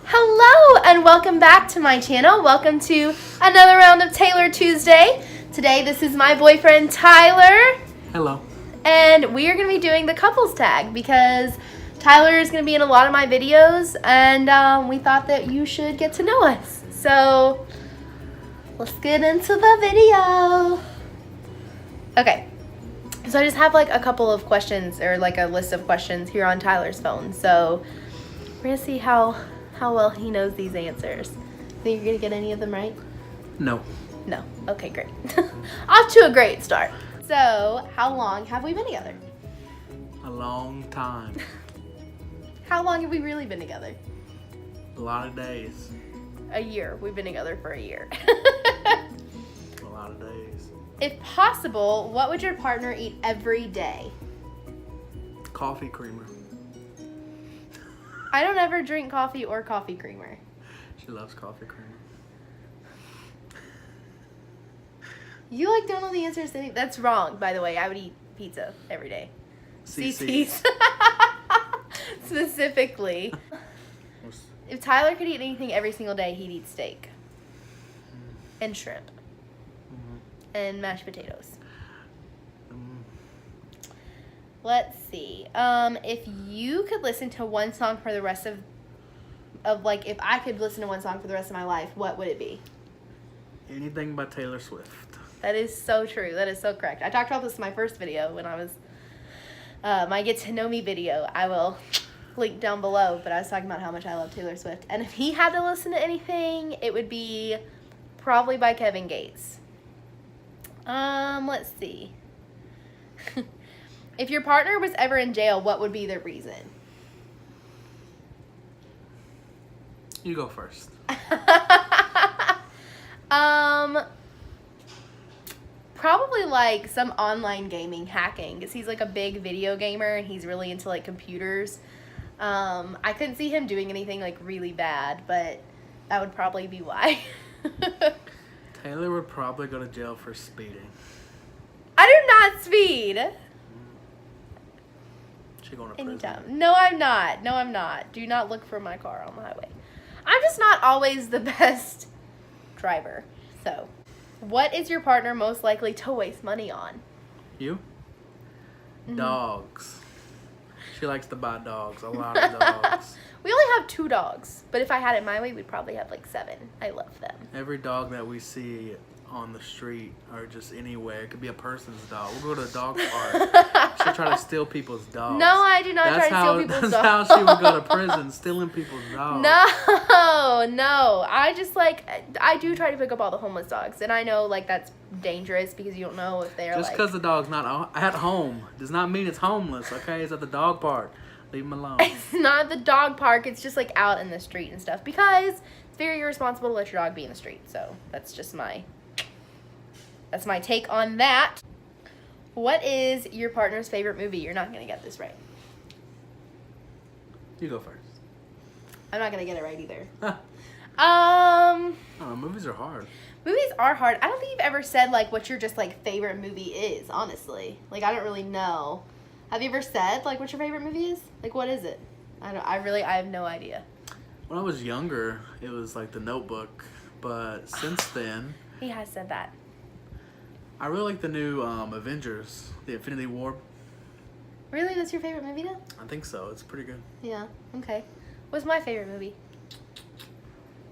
Hello and welcome back to my channel. Welcome to another round of Taylor Tuesday. Today this is my boyfriend Tyler. Hello. And we are going to be doing the couples tag because Tyler is going to be in a lot of my videos and we thought that you should get to know us. So let's get into the video. Okay. So I just have like a couple of questions or like a list of questions here on Tyler's phone. So we're going to see how well he knows these answers. Think you're going to get any of them right? No. No. Okay, great. Off to a great start. So, how long have we been together? A long time. How long have we really been together? A lot of days. A year. We've been together for a year. A lot of days. If possible, what would your partner eat every day? Coffee creamer. I don't ever drink coffee or coffee creamer. She loves coffee creamer. You like don't know the answers to anything. That's wrong, by the way. I would eat pizza every day. CC's. Specifically. If Tyler could eat anything every single day, he'd eat steak. And shrimp. And mashed potatoes. Let's see. If you could listen to one song for the rest of like, if I could listen to one song for the rest of my life, what would it be? Anything by Taylor Swift. That is so true. That is so correct. I talked about this in my first video when I was, my Get to Know Me video. I will link down below, but I was talking about how much I love Taylor Swift. And if he had to listen to anything, it would be probably by Kevin Gates. Let's see. If your partner was ever in jail, what would be the reason? You go first. Probably like some online gaming hacking, because he's like a big video gamer and he's really into like computers. I couldn't see him doing anything like really bad, but that would probably be why. Taylor would probably go to jail for speeding. I do not speed. She going to prison. Anytime. No, I'm not. No, I'm not. Do not look for my car on the highway. I'm just not always the best driver. So, what is your partner most likely to waste money on? You? Mm-hmm. Dogs. She likes to buy dogs. A lot of dogs. We only have 2 dogs, but if I had it my way, we'd probably have like 7. I love them. Every dog that we see on the street or just anywhere, it could be a person's dog. We'll go to a dog park. She'll try to steal people's dogs. No, I do not try to steal people's dogs. That's how she would go to prison, stealing people's dogs. No. I do try to pick up all the homeless dogs, and I know like that's dangerous because you don't know if they're just because the dog's not at home does not mean it's homeless. Okay, it's at the dog park. Leave him alone. It's not the dog park. It's just like out in the street and stuff because it's very irresponsible to let your dog be in the street. So that's just that's my take on that. What is your partner's favorite movie? You're not gonna get this right. You go first. I'm not gonna get it right either. Movies are hard. Movies are hard. I don't think you've ever said like what your just like favorite movie is, honestly. Like I don't really know. Have you ever said like what your favorite movie is? Like what is it? I have no idea. When I was younger, it was like The Notebook, but since then He has said that. I really like the new Avengers, the Infinity War. Really? That's your favorite movie now? I think so. It's pretty good. Yeah. Okay. What's my favorite movie?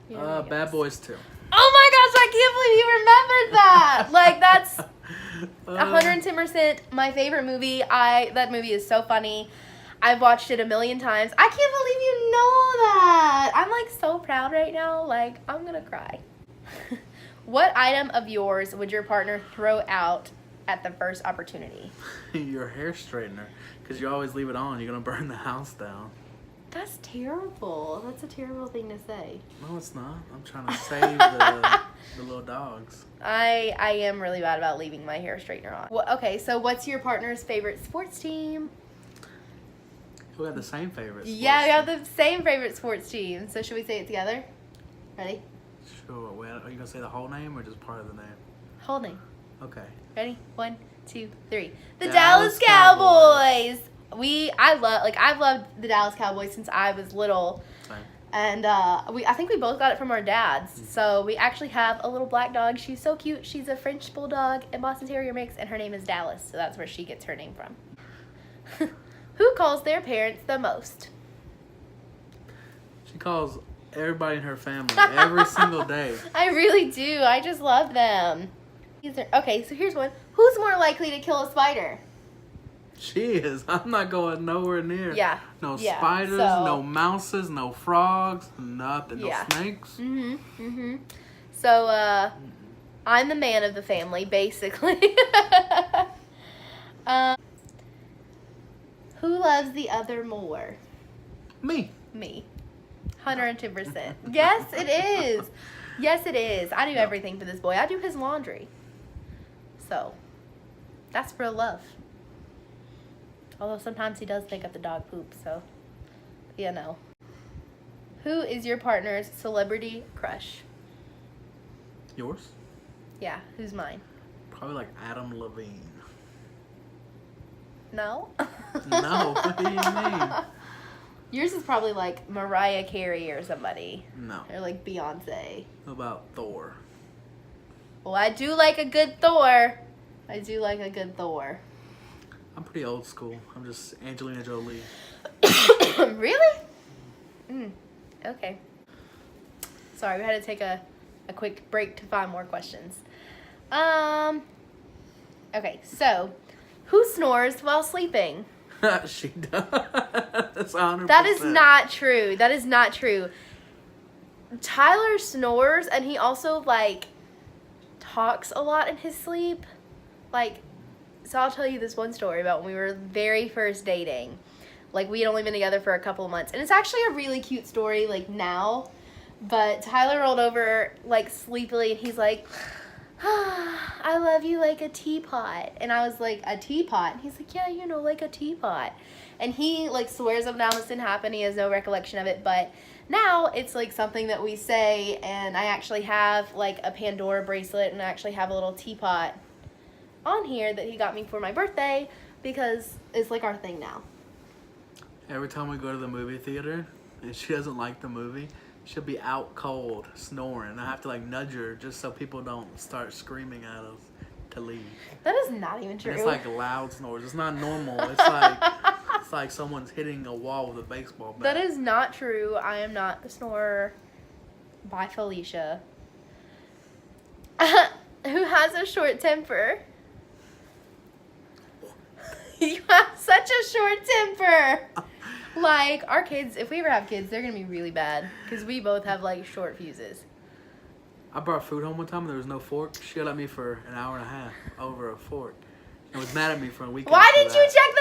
Bad Boys 2. Oh my gosh, I can't believe you remembered that. Like that's 110% my favorite movie. That movie is so funny. I've watched it a million times. I can't believe you know that. I'm like so proud right now. Like I'm gonna cry. What item of yours would your partner throw out at the first opportunity? Your hair straightener, because you always leave it on. You're gonna burn the house down. That's terrible. That's a terrible thing to say. No, it's not. I'm trying to save the little dogs. I am really bad about leaving my hair straightener on. Well, okay, so what's your partner's favorite sports team? We have the same favorite sports Yeah, we team. have the same favorite sports team. So should we say it together? Ready? Sure. Well, are you gonna say the whole name or just part of the name? Whole name. Okay. Ready? 1, 2, 3. The Dallas Dallas Cowboys. I've loved the Dallas Cowboys since I was little. Same. And I think we both got it from our dads. So we actually have a little black dog. She's so cute. She's a French Bulldog and Boston Terrier mix, and her name is Dallas. So that's where she gets her name from. Who calls their parents the most? She calls everybody in her family every single day. I really do. I just love them. Okay, so here's one. Who's more likely to kill a spider? She is. I'm not going nowhere near. Yeah. No Yeah, spiders, so- no mouses, no frogs, nothing. Yeah. No snakes. So, I'm the man of the family, basically. Who loves the other more? Me. Me. 102%. Yes, it is. Yes, it is. I do everything for this boy. I do his laundry. So, that's real love. Although sometimes he does pick up the dog poop, so, you know. Who is your partner's celebrity crush? Yours? Yeah, who's mine? Probably like Adam Levine. No? No, what do you mean? Yours is probably like Mariah Carey or somebody. No. Or like Beyonce. What about Thor? Well, I do like a good Thor. I do like a good Thor. I'm pretty old school. I'm just Angelina Jolie. Really? Okay. Sorry, we had to take a quick break to find more questions. Okay, so who snores while sleeping? She does. 100%. That is not true. That is not true. Tyler snores, and he also like talks a lot in his sleep. Like, so I'll tell you this one story about when we were very first dating. Like, we had only been together for a couple of months. And it's actually a really cute story, like, now. But Tyler rolled over, like, sleepily, and he's like, I love you like a teapot. And I was like, a teapot? And he's like, yeah, you know, like a teapot. And he, like, swears up and down this didn't happen. He has no recollection of it. But now it's, like, something that we say. And I actually have, like, a Pandora bracelet. And I actually have a little teapot on here that he got me for my birthday. Because it's, like, our thing now. Every time we go to the movie theater and she doesn't like the movie, she'll be out cold, snoring. I have to like nudge her just so people don't start screaming at us to leave. That is not even true. And it's like loud snores. It's not normal. It's like someone's hitting a wall with a baseball bat. That is not true. I am not the snorer. Bye, Felicia. Who has a short temper? You have such a short temper. Like, our kids, if we ever have kids, they're going to be really bad. Because we both have, like, short fuses. I brought food home one time and there was no fork. She yelled at me for an hour and a half over a fork. And was mad at me for a week. Why didn't you check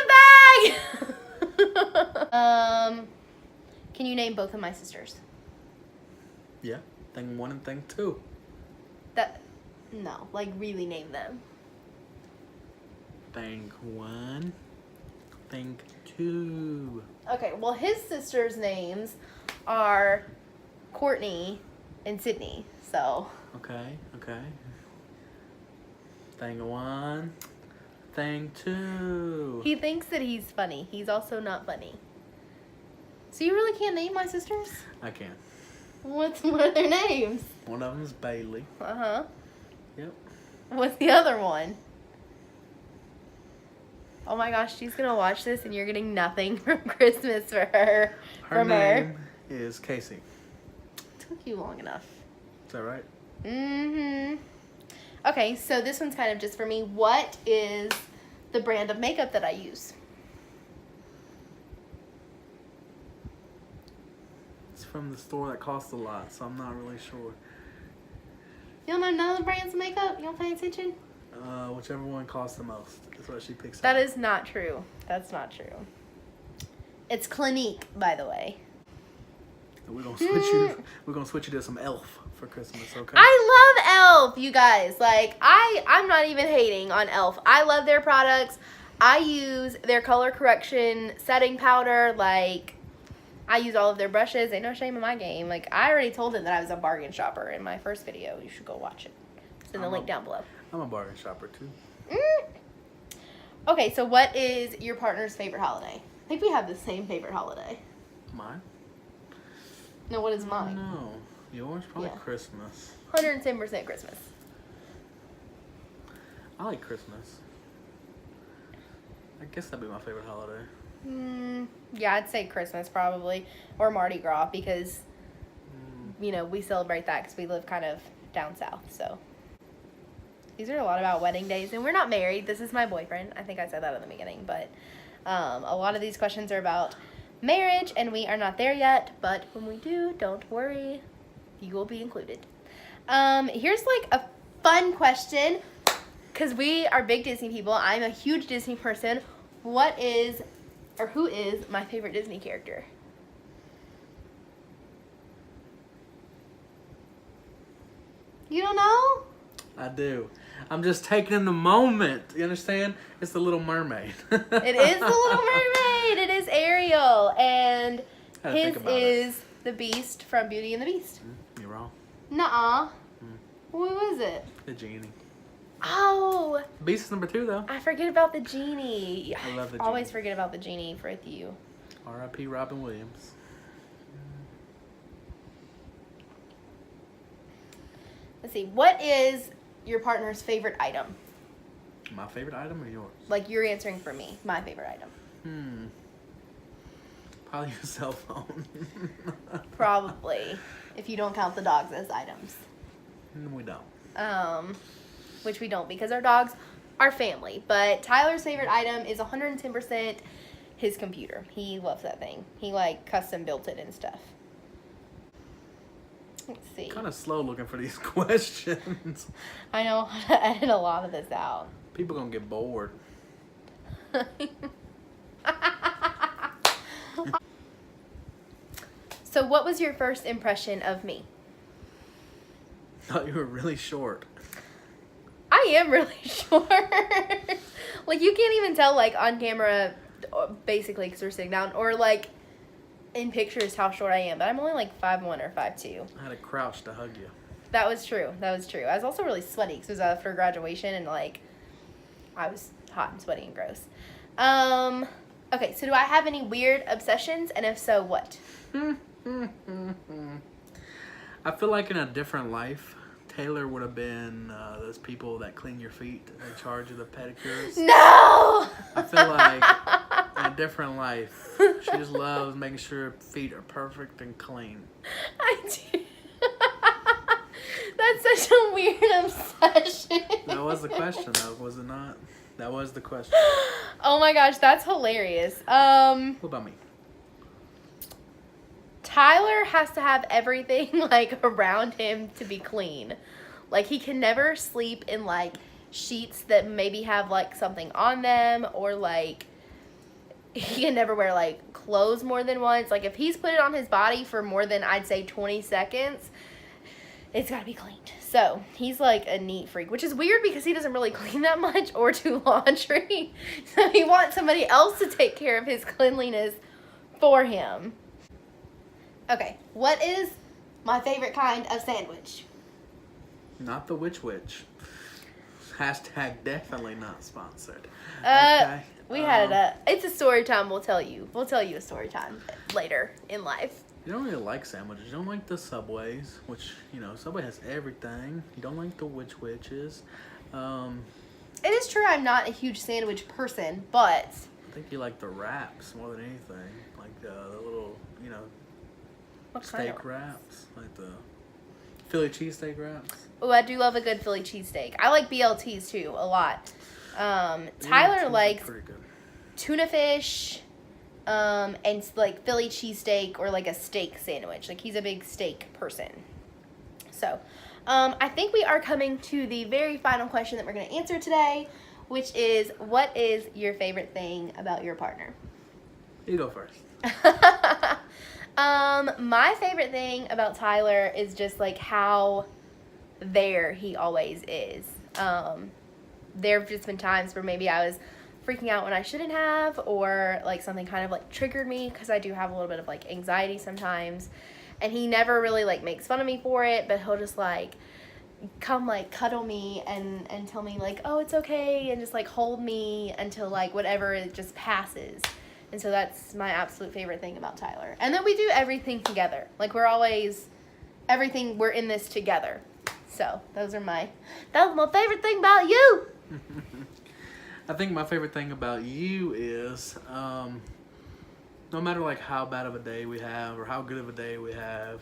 the bag? Can you name both of my sisters? Yeah. Thing 1 and thing 2. No, like, really name them. Thing 1. Thing 2. Okay, well, his sisters' names are Courtney and Sydney, so. Okay. Thing 1. Thing 2. He thinks that he's funny. He's also not funny. So you really can't name my sisters? I can. What are their names? One of them's Bailey. Uh-huh. Yep. What's the other one? Oh my gosh, she's gonna watch this and you're getting nothing from Christmas for her. Her name is Casey. Took you long enough. Is that right? Mm-hmm. Okay, so this one's kind of just for me. What is the brand of makeup that I use? It's from the store that costs a lot, so I'm not really sure. You don't know none of the brands of makeup? You don't pay attention? Whichever one costs the most is what she picks That out. is not true. That's not true. It's Clinique, by the way. And we're gonna switch you. We're gonna switch you to some Elf for Christmas, okay? I love Elf, you guys. Like, I'm not even hating on Elf. I love their products. I use their color correction setting powder. Like, I use all of their brushes. Ain't no shame in my game. Like, I already told them that I was a bargain shopper in my first video. You should go watch it. It's in the link down below. I'm a bargain shopper too. Okay, so what is your partner's favorite holiday? I think we have the same favorite holiday. Mine? No, what is mine? No, yours probably Yeah. Christmas. 110% Christmas. I like Christmas. I guess that'd be my favorite holiday. Yeah, I'd say Christmas probably, or Mardi Gras, because Mm. you know we celebrate that because we live kind of down south. So these are a lot about wedding days, and we're not married. This is my boyfriend. I think I said that in the beginning, but a lot of these questions are about marriage, and we are not there yet. But when we do, don't worry, you will be included. Here's like a fun question, because we are big Disney people. I'm a huge Disney person. What is, or who is my favorite Disney character? You don't know? I do. I'm just taking in the moment. You understand? It's the Little Mermaid. It is the Little Mermaid. It is Ariel, and Had to think his about it. is the Beast from Beauty and the Beast. You're wrong. Nuh-uh. What was it? The genie. Oh, Beast is number 2 though. I forget about the genie. I love the always genie. forget about the genie with you. R.I.P. Robin Williams. Let's see. What is your partner's favorite item? My favorite item or yours? Like you're answering for me. My favorite item. Probably your cell phone. Probably, if you don't count the dogs as items. We don't. Which we don't because our dogs are family. But Tyler's favorite item is 110% his computer. He loves that thing. He like custom built it and stuff. Let's see. Kind of slow looking for these questions. I know how to edit a lot of this out. People gonna get bored. So what was your first impression of me? Thought you were really short. I am really short. Like you can't even tell like on camera basically because we're sitting down or like in pictures how short I am, but I'm only like 5'1" or 5'2". I had to crouch to hug you. That was true. That was true. I was also really sweaty because it was after graduation and like I was hot and sweaty and gross. Okay, so do I have any weird obsessions, and if so, what? I feel like in a different life, Taylor would have been those people that clean your feet in charge of the pedicures. No! I feel like in a different life, she just loves making sure feet are perfect and clean. I do. That's such a weird obsession. That was the question, though, was it not? That was the question. Oh my gosh, that's hilarious. What about me? Tyler has to have everything like around him to be clean. Like he can never sleep in like sheets that maybe have like something on them, or like he can never wear like clothes more than once. Like if he's put it on his body for more than I'd say 20 seconds, it's gotta be cleaned. So he's like a neat freak, which is weird because he doesn't really clean that much or do laundry. So he wants somebody else to take care of his cleanliness for him. Okay, what is my favorite kind of sandwich? Not the witch. Hashtag definitely not sponsored. We had it. It's a story time. We'll tell you. We'll tell you a story time later in life. You don't really like sandwiches. You don't like the Subways, which, you know, Subway has everything. You don't like the witches. It is true I'm not a huge sandwich person, but I think you like the wraps more than anything. Like the little, you know, what kind steak of? wraps. Like the Philly cheesesteak wraps. Oh, I do love a good Philly cheesesteak. I like BLTs too a lot. BLTs Tyler are likes pretty good. tuna fish, and like Philly cheesesteak or like a steak sandwich. Like he's a big steak person. So, I think we are coming to the very final question that we're going to answer today, which is, what is your favorite thing about your partner? You go first. My favorite thing about Tyler is just like how there he always is. There have just been times where maybe I was freaking out when I shouldn't have, or like something kind of like triggered me, because I do have a little bit of like anxiety sometimes, and he never really like makes fun of me for it, but he'll just like come like cuddle me and tell me like, oh, it's okay, and just like hold me until like whatever, it just passes. And so that's my absolute favorite thing about Tyler. And then we do everything together. Like we're always, we're in this together. So that's my favorite thing about you. I think my favorite thing about you is no matter like how bad of a day we have or how good of a day we have,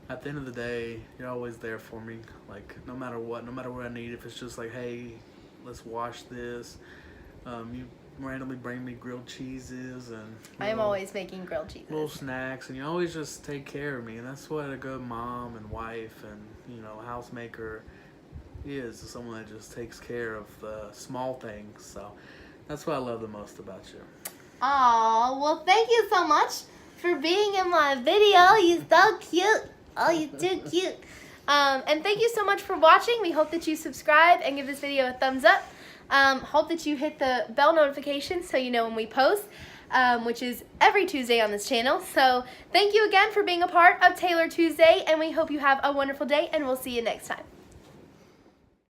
at the end of the day, you're always there for me. Like no matter what I need, if it's just like, hey, let's wash this, you randomly bring me grilled cheeses and I am always making grilled cheeses. Little snacks, and you always just take care of me, and that's what a good mom and wife and housemaker is someone that just takes care of the small things. So that's what I love the most about you. Aw, well, thank you so much for being in my video. You're so cute. Oh, you're too cute. And thank you so much for watching. We hope that you subscribe and give this video a thumbs up. Hope that you hit the bell notification so you know when we post, which is every Tuesday on this channel. So thank you again for being a part of Taylor Tuesday, and we hope you have a wonderful day, and we'll see you next time.